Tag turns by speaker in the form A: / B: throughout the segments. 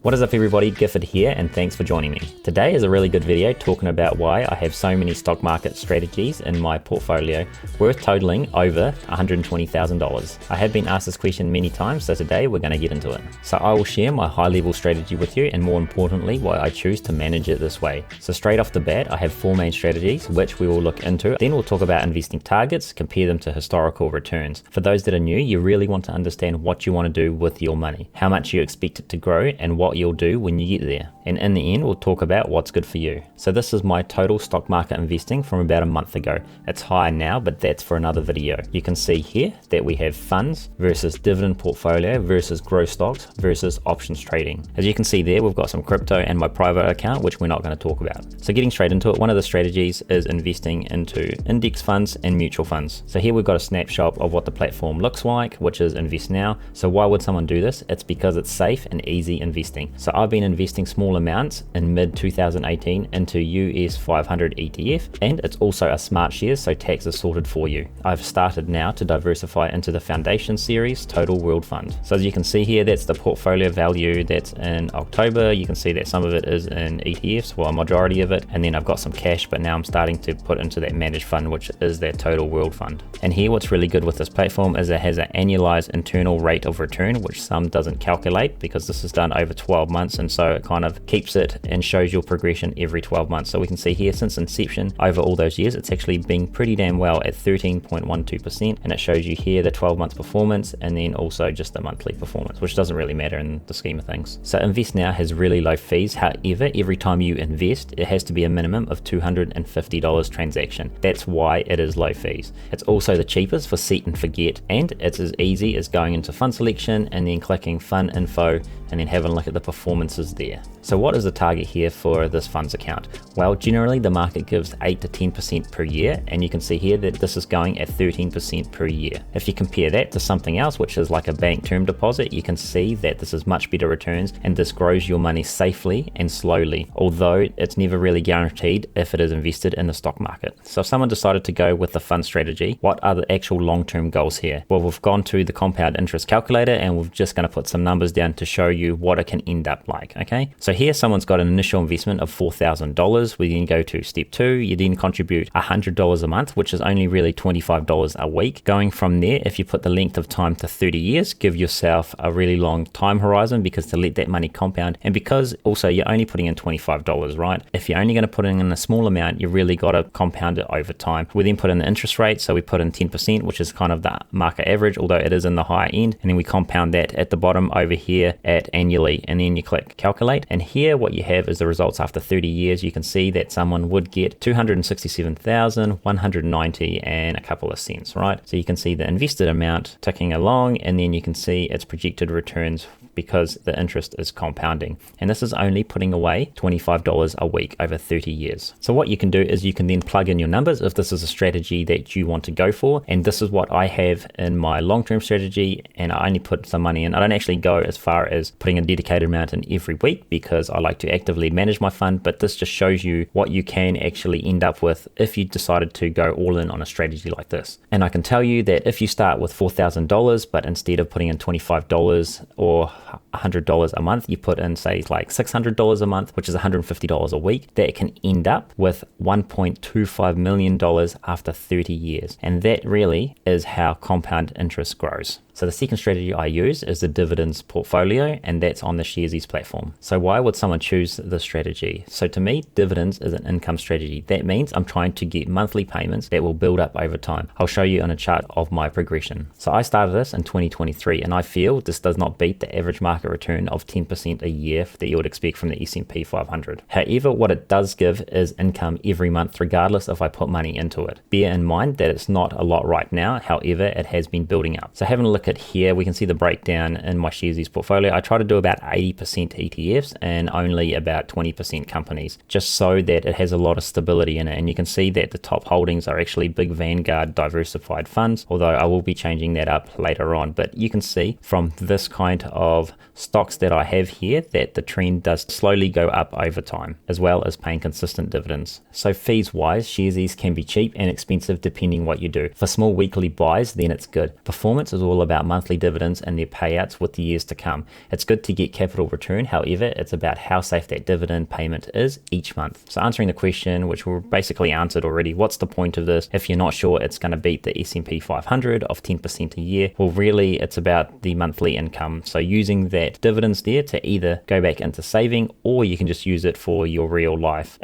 A: What is up everybody, Gifford here and thanks for joining me. Today is a really good video talking about why I have so many stock market strategies in my portfolio worth totaling over $120,000. I have been asked this question many times, so today we're going to get into it. So I will share my high level strategy with you and more importantly why I choose to manage it this way. So straight off the bat I have four main strategies which we will look into. Then we'll talk about investing targets, compare them to historical returns. For those that are new, you really want to understand what you want to do with your money, how much you expect it to grow and what you'll do when you get there. And in the end we'll talk about what's good for you. So this is my total stock market investing from about a month ago. It's higher now, but that's for another video. You can see here that we have funds versus dividend portfolio versus growth stocks versus options trading. As you can see there, we've got some crypto and my private account, which we're not going to talk about. So getting straight into it, one of the strategies is investing into index funds and mutual funds. So here we've got a snapshot of what the platform looks like, which is invest now. So why would someone do this? It's because it's safe and easy investing. So I've been investing small amounts in mid 2018 into US 500 ETF, and it's also a smart shares, so tax is sorted for you. I've started now to diversify into the foundation series total world fund. So as you can see here, that's the portfolio value that's in October. You can see that some of it is in ETFs, well a majority of it, and then I've got some cash, but now I'm starting to put into that managed fund, which is that total world fund. And here what's really good with this platform is it has an annualized internal rate of return, which some doesn't calculate because this is done over 12 months, and so it kind of keeps it and shows your progression every 12 months. So we can see here since inception over all those years it's actually been pretty damn well at 13.12%, and it shows you here the 12-month performance and then also just the monthly performance, which doesn't really matter in the scheme of things. So invest now has really low fees. However, every time you invest it has to be a minimum of $250 transaction. That's why it is low fees. It's also the cheapest for set and forget, and it's as easy as going into fund selection and then clicking fund info and then having a look at the performances there. So what is the target here for this funds account? Well, generally the market gives 8 to 10% per year, and you can see here that this is going at 13% per year. If you compare that to something else, which is like a bank term deposit, you can see that this is much better returns, and this grows your money safely and slowly, although it's never really guaranteed if it is invested in the stock market. So if someone decided to go with the fund strategy, what are the actual long-term goals here? Well, we've gone to the compound interest calculator and we're just going to put some numbers down to show you what it can end up like. Okay, so here someone's got an initial investment of $4,000. We then go to step 2, you then contribute $100 a month, which is only really $25 a week. Going from there, if you put the length of time to 30 years, give yourself a really long time horizon, because to let that money compound, and because also you're only putting in $25, right? If you're only going to put in a small amount, you really got to compound it over time. We then put in the interest rate, so we put in 10%, which is kind of the market average, although it is in the higher end, and then we compound that at the bottom over here at annually, and then you click calculate, and here what you have is the results after 30 years. You can see that someone would get 267,190 and a couple of cents, right? So you can see the invested amount ticking along, and then you can see its projected returns because the interest is compounding, and this is only putting away $25 a week over 30 years. So what you can do is you can then plug in your numbers if this is a strategy that you want to go for, and this is what I have in my long-term strategy, and I only put some money in. I don't actually go as far as putting a dedicated amount in every week because I like to actively manage my fund, but this just shows you what you can actually end up with if you decided to go all in on a strategy like this. And I can tell you that if you start with $4,000 but instead of putting in $25 or $100 a month, you put in say like $600 a month, which is $150 a week, that can end up with $1.25 million after 30 years. And that really is how compound interest grows. So the second strategy I use is the dividends portfolio, and that's on the Sharesies platform. So why would someone choose this strategy? So to me, dividends is an income strategy. That means I'm trying to get monthly payments that will build up over time. I'll show you on a chart of my progression. So I started this in 2023, and I feel this does not beat the average market return of 10% a year that you would expect from the S&P 500. However, what it does give is income every month, regardless if I put money into it. Bear in mind that it's not a lot right now. However, it has been building up. So having a look at here, we can see the breakdown in my Sharesies portfolio. I try to do about 80% ETFs and only about 20% companies, just so that it has a lot of stability in it. And you can see that the top holdings are actually big Vanguard diversified funds, although I will be changing that up later on. But you can see from this kind of stocks that I have here that the trend does slowly go up over time, as well as paying consistent dividends. So fees wise, Sharesies can be cheap and expensive depending what you do. For small weekly buys, then it's good. Performance is all about about monthly dividends and their payouts with the years to come. It's good to get capital return, however, it's about how safe that dividend payment is each month. So answering the question, which we basically answered already, what's the point of this if you're not sure it's going to beat the S&P 500 of 10% a year? Well, really, it's about the monthly income. So using that dividends there to either go back into saving, or you can just use it for your real life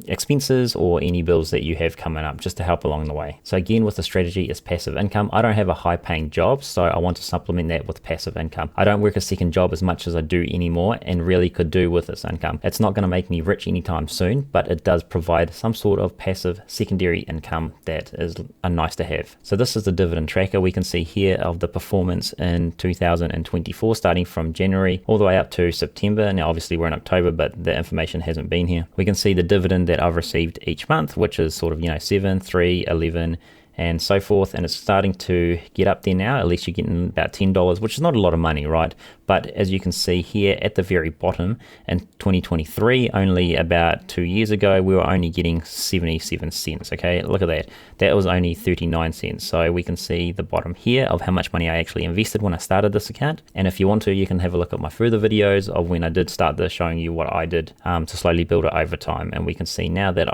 A: expenses or any bills that you have coming up, just to help along the way. So again, with the strategy is passive income. I don't have a high paying job, so I want to supplement that with passive income. I don't work a second job as much as I do anymore, and really could do with this income. It's not going to make me rich anytime soon, but it does provide some sort of passive secondary income that is nice to have. So this is the dividend tracker. We can see here of the performance in 2024, starting from January all the way up to September. Now obviously we're in October, but the information hasn't been here. We can see the dividend that I've received each month, which is sort of 7, 3, 11 and so forth, and it's starting to get up there now. At least you're getting about $10, which is not a lot of money, right? But as you can see here at the very bottom, in 2023, only about 2 years ago, we were only getting 77 cents. Okay, look at that. That was only 39 cents. So we can see the bottom here of how much money I actually invested when I started this account. And if you want to, you can have a look at my further videos of when I did start this, showing you what I did to slowly build it over time. And we can see now that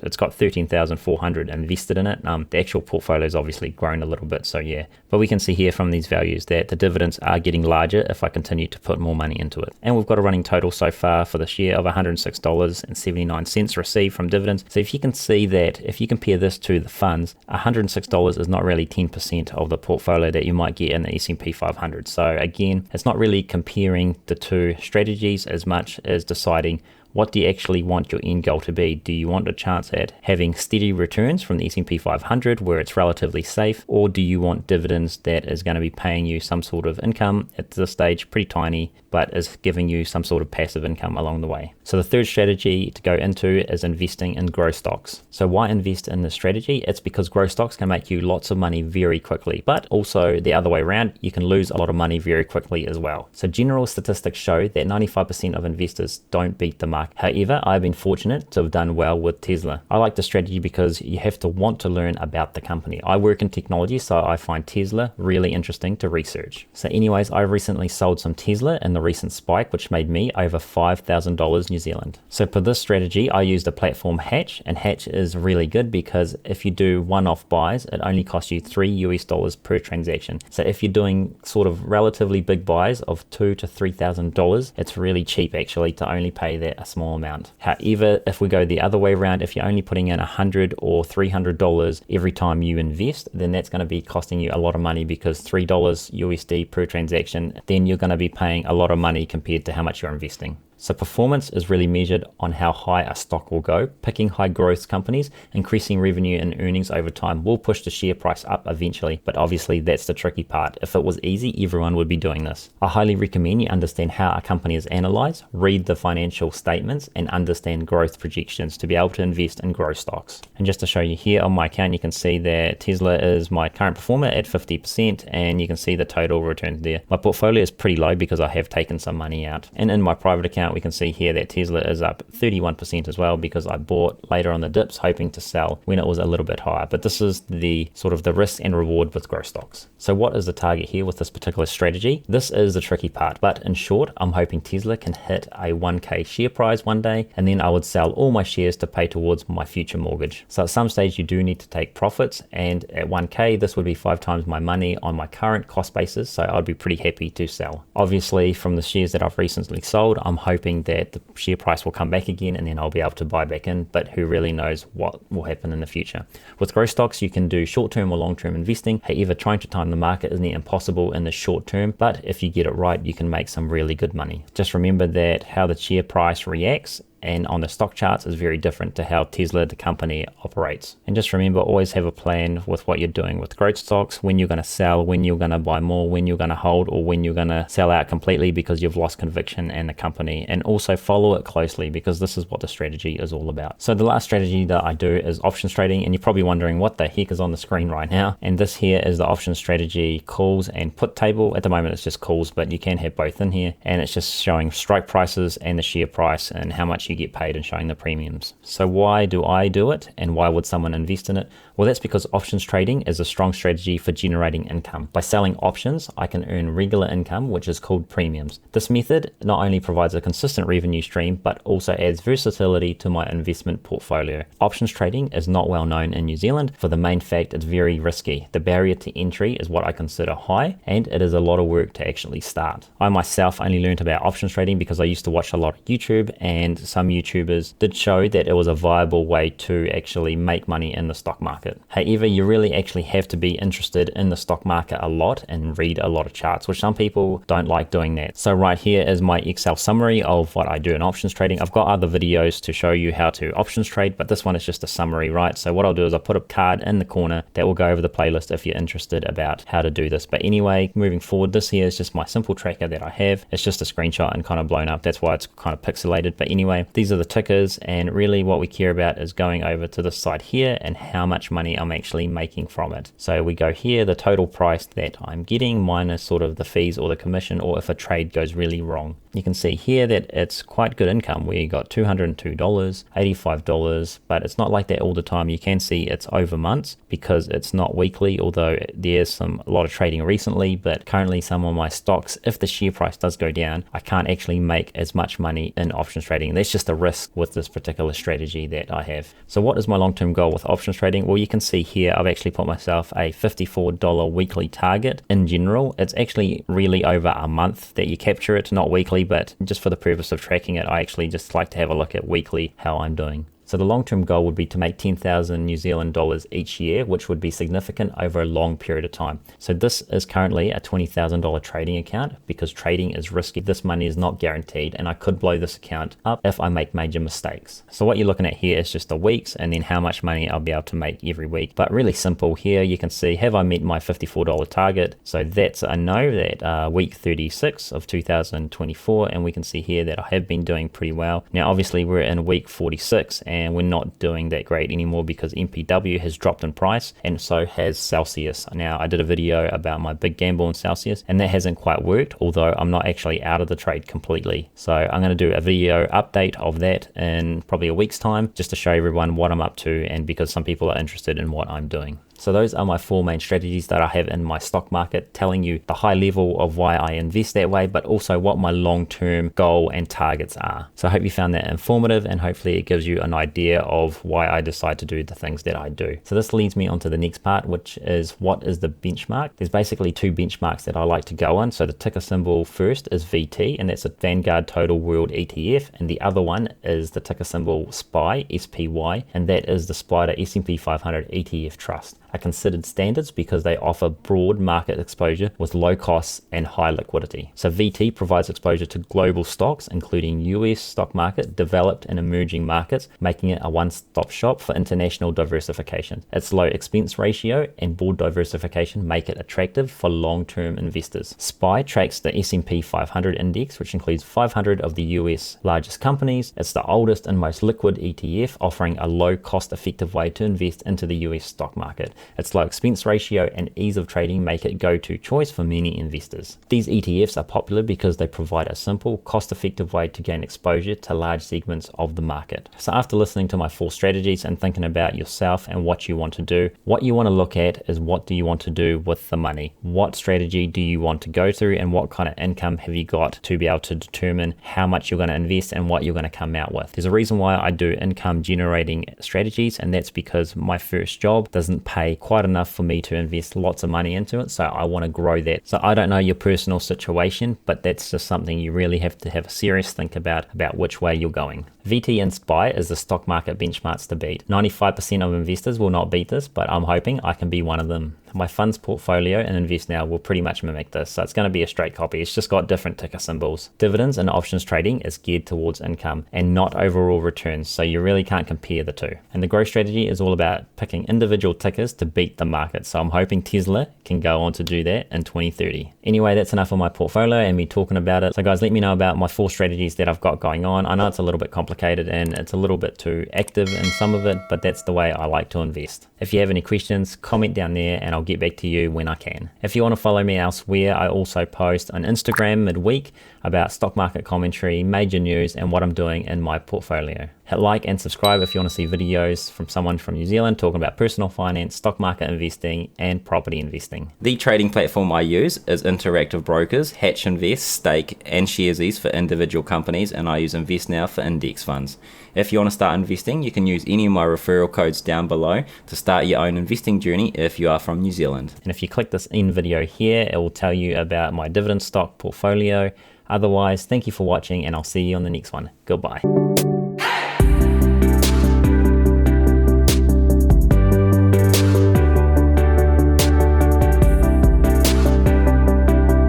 A: it's got 13,400 invested in it. The actual portfolio has obviously grown a little bit, so yeah. But we can see here from these values that the dividends are getting larger if I continue to put more money into it. And we've got a running total so far for this year of $106.79 received from dividends. So if you can see that, if you compare this to the funds, $106 is not really 10% of the portfolio that you might get in the S&P 500. So again, it's not really comparing the two strategies as much as deciding what do you actually want your end goal to be. Do you want a chance at having steady returns from the S&P 500 where it's relatively safe, or do you want dividends that is going to be paying you some sort of income at this stage, pretty tiny, but is giving you some sort of passive income along the way? So the third strategy to go into is investing in growth stocks. So why invest in this strategy? It's because growth stocks can make you lots of money very quickly, but also the other way around, you can lose a lot of money very quickly as well. So general statistics show that 95% of investors don't beat the market. However, I've been fortunate to have done well with Tesla. I like the strategy because you have to want to learn about the company. I work in technology, so I find Tesla really interesting to research. So anyways, I recently sold some Tesla in the recent spike, which made me over $5,000 New Zealand. So for this strategy, I used the platform Hatch, and Hatch is really good because if you do one-off buys, it only costs you $3 per transaction. So if you're doing sort of relatively big buys of $2,000 to $3,000, it's really cheap actually to only pay that a small amount. However, if we go the other way around, if you're only putting in $100 or $300 every time you invest, then that's going to be costing you a lot of money, because $3 USD per transaction, then you're going to be paying a lot of money compared to how much you're investing. So performance is really measured on how high a stock will go. Picking high growth companies, increasing revenue and earnings over time will push the share price up eventually, but obviously that's the tricky part. If it was easy, everyone would be doing this. I highly recommend you understand how a company is analyzed, read the financial statements, and understand growth projections to be able to invest in growth stocks. And just to show you here on my account, you can see that Tesla is my current performer at 50%, and you can see the total returns there. My portfolio is pretty low because I have taken some money out. And in my private account, we can see here that Tesla is up 31% as well, because I bought later on the dips hoping to sell when it was a little bit higher. But this is the sort of the risk and reward with growth stocks. So what is the target here with this particular strategy? This is the tricky part, but in short, I'm hoping Tesla can hit a 1K share price one day, and then I would sell all my shares to pay towards my future mortgage. So at some stage you do need to take profits, and at 1K this would be 5 times my money on my current cost basis, so I'd be pretty happy to sell. Obviously from the shares that I've recently sold, I'm hoping that the share price will come back again, and then I'll be able to buy back in, but who really knows what will happen in the future. With growth stocks, you can do short-term or long-term investing. However, trying to time the market isn't impossible in the short term, but if you get it right, you can make some really good money. Just remember that how the share price reacts and on the stock charts is very different to how Tesla, the company, operates. And just remember, always have a plan with what you're doing with growth stocks, when you're going to sell, when you're going to buy more, when you're going to hold, or when you're going to sell out completely because you've lost conviction in the company. And also follow it closely, because this is what the strategy is all about. So the last strategy that I do is options trading, and you're probably wondering what the heck is on the screen right now. And this here is the option strategy calls and put table. At the moment it's just calls, but you can have both in here, and it's just showing strike prices and the share price and how much much you get paid and showing the premiums. So why do I do it, and why would someone invest in it? Well, that's because options trading is a strong strategy for generating income. By selling options, I can earn regular income, which is called premiums. This method not only provides a consistent revenue stream, but also adds versatility to my investment portfolio. Options trading is not well known in New Zealand for the main fact it's very risky. The barrier to entry is what I consider high, and it is a lot of work to actually start. I myself only learned about options trading because I used to watch a lot of YouTube, and some YouTubers did show that it was a viable way to actually make money in the stock market. However, you really actually have to be interested in the stock market a lot and read a lot of charts, which some people don't like doing that. So right here is my Excel summary of what I do in options trading. I've got other videos to show you how to options trade, but this one is just a summary, right? So what I'll do is I'll put a card in the corner that will go over the playlist if you're interested about how to do this. But anyway, moving forward, this here is just my simple tracker that I have. It's just a screenshot and kind of blown up. That's why it's kind of pixelated. But anyway, these are the tickers, and really what we care about is going over to this side here and how much money I'm actually making from it. So we go here, the total price that I'm getting minus sort of the fees or the commission, or if a trade goes really wrong. You can see here that it's quite good income. We got $202, $85, but it's not like that all the time. You can see it's over months because it's not weekly, although there's a lot of trading recently, but currently some of my stocks, if the share price does go down, I can't actually make as much money in options trading. That's just a risk with this particular strategy that I have. So what is my long-term goal with options trading? Well, you can see here, I've actually put myself a $54 weekly target. In general, it's actually really over a month that you capture it, not weekly, but just for the purpose of tracking it, I actually just like to have a look at weekly how I'm doing. So the long-term goal would be to make 10,000 New Zealand dollars each year, which would be significant over a long period of time. So this is currently a $20,000 trading account because trading is risky. This money is not guaranteed, and I could blow this account up if I make major mistakes. So what you're looking at here is just the weeks and then how much money I'll be able to make every week. But really simple here, you can see, have I met my $54 target? So that's a no, that week 36 of 2024, and we can see here that I have been doing pretty well. Now obviously we're in week 46 and we're not doing that great anymore because MPW has dropped in price, and so has Celsius. Now I did a video about my big gamble in Celsius, and that hasn't quite worked, although I'm not actually out of the trade completely. So I'm going to do a video update of that in probably a week's time, just to show everyone what I'm up to, and because some people are interested in what I'm doing. So those are my 4 main strategies that I have in my stock market, telling you the high level of why I invest that way, but also what my long-term goal and targets are. So I hope you found that informative, and hopefully it gives you an idea of why I decide to do the things that I do. So this leads me on to the next part, which is what is the benchmark? There's basically 2 benchmarks that I like to go on. So the ticker symbol first is VT, and that's a Vanguard Total World ETF, and the other one is the ticker symbol SPY, SPY, and that is the Spider S&P 500 ETF Trust. Are considered standards because they offer broad market exposure with low costs and high liquidity. So VT provides exposure to global stocks, including US stock market, developed and emerging markets, making it a one-stop shop for international diversification. Its low expense ratio and broad diversification make it attractive for long-term investors. SPY tracks the S&P 500 index, which includes 500 of the US largest companies. It's the oldest and most liquid ETF, offering a low cost-effective way to invest into the US stock market. Its low expense ratio and ease of trading make it go-to choice for many investors. These ETFs are popular because they provide a simple, cost-effective way to gain exposure to large segments of the market. So after listening to my 4 strategies and thinking about yourself and what you want to do, what you want to look at is what do you want to do with the money? What strategy do you want to go through, and what kind of income have you got to be able to determine how much you're going to invest and what you're going to come out with? There's a reason why I do income generating strategies, and that's because my first job doesn't pay quite enough for me to invest lots of money into it, so I want to grow that. So I don't know your personal situation, but that's just something you really have to have a serious think about which way you're going. VT and SPY is the stock market benchmarks to beat. 95% of investors will not beat this, but I'm hoping I can be one of them. My funds portfolio and Invest Now will pretty much mimic this, so it's going to be a straight copy. It's just got different ticker symbols. Dividends and options trading is geared towards income and not overall returns, so you really can't compare the two. And the growth strategy is all about picking individual tickers to beat the market, so I'm hoping Tesla can go on to do that in 2030. Anyway, that's enough of my portfolio and me talking about it. So guys, let me know about my 4 strategies that I've got going on. I know it's a little bit complicated, complicated and it's a little bit too active in some of it, but that's the way I like to invest. If you have any questions, comment down there and I'll get back to you when I can. If you want to follow me elsewhere, I also post on Instagram midweek about stock market commentary, major news, and what I'm doing in my portfolio. Hit like and subscribe if you want to see videos from someone from New Zealand talking about personal finance, stock market investing, and property investing. The trading platform I use is Interactive Brokers, Hatch Invest, Stake, and Sharesies for individual companies, and I use InvestNow for index funds. If you want to start investing, you can use any of my referral codes down below to start your own investing journey if you are from New Zealand. And if you click this end video here, it will tell you about my dividend stock portfolio. Otherwise, thank you for watching and I'll see you on the next one. Goodbye.